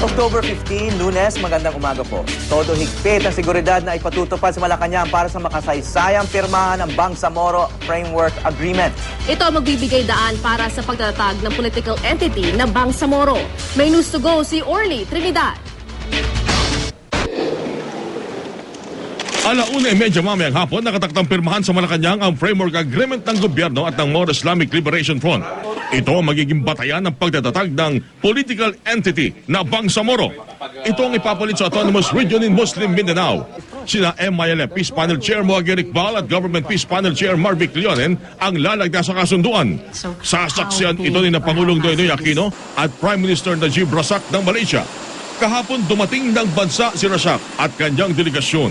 October 15, Lunes, magandang umaga po. Todo higpit ang seguridad na ipatutupad sa Malacanang para sa makasaysayang pirmahan ng Bangsamoro Framework Agreement. Ito magbibigay daan para sa pagtatag ng political entity na Bangsamoro. May news to go si Orly Trinidad. Alauna-30 mamayang hapon, nakataktang pirmahan sa Malacanang ang Framework Agreement ng gobyerno at ng Moro Islamic Liberation Front. Ito ang magiging batayan ng pagtatatag ng political entity na Bangsamoro. Ito ang ipapalit sa Autonomous Region in Muslim Mindanao. Sina MILF Peace Panel Chair Moague Iqbal at Government Peace Panel Chair Marvic Leonen ang lalagda sa kasunduan. Sasaksiyan ito ni na Pangulong Noynoy Aquino at Prime Minister Najib Razak ng Malaysia. Kahapon dumating ng bansa si Razak at kanyang delegasyon.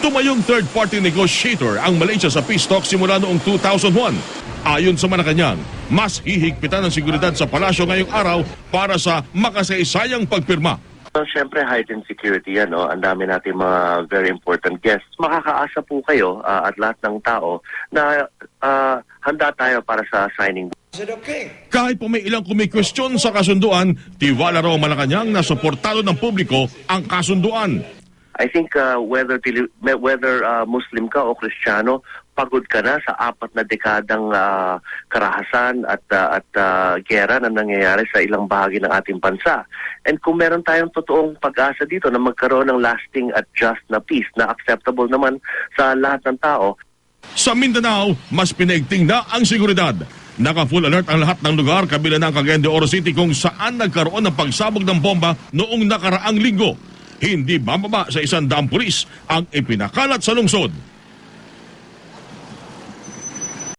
Tumayong third-party negotiator ang Malaysia sa peace talks simula noong 2001. Ayon sa Malacanang, mas hihigpitan ang seguridad sa palasyo ngayong araw para sa makasaysayang pagpirma. Siyempre, heightened security yan. No? Ang dami natin mga very important guests. Makakaasa po kayo at lahat ng tao na handa tayo para sa signing. Kahit po may ilang kumikwestiyon sa kasunduan, tiwala raw Malacanang na suportado ng publiko ang kasunduan. I think whether Muslim ka o Kristiyano, pagod ka na sa 4 na dekadang karahasan at gera na nangyayari sa ilang bahagi ng ating bansa. And kung meron tayong totoong pag-asa dito na magkaroon ng lasting at just na peace na acceptable naman sa lahat ng tao. Sa Mindanao, mas pinaigting na ang seguridad. Naka-full alert ang lahat ng lugar kabila ng Cagayan de Oro City kung saan nagkaroon ng pagsabog ng bomba noong nakaraang linggo. Hindi bababa sa 100 pulis ang ipinakalat sa lungsod.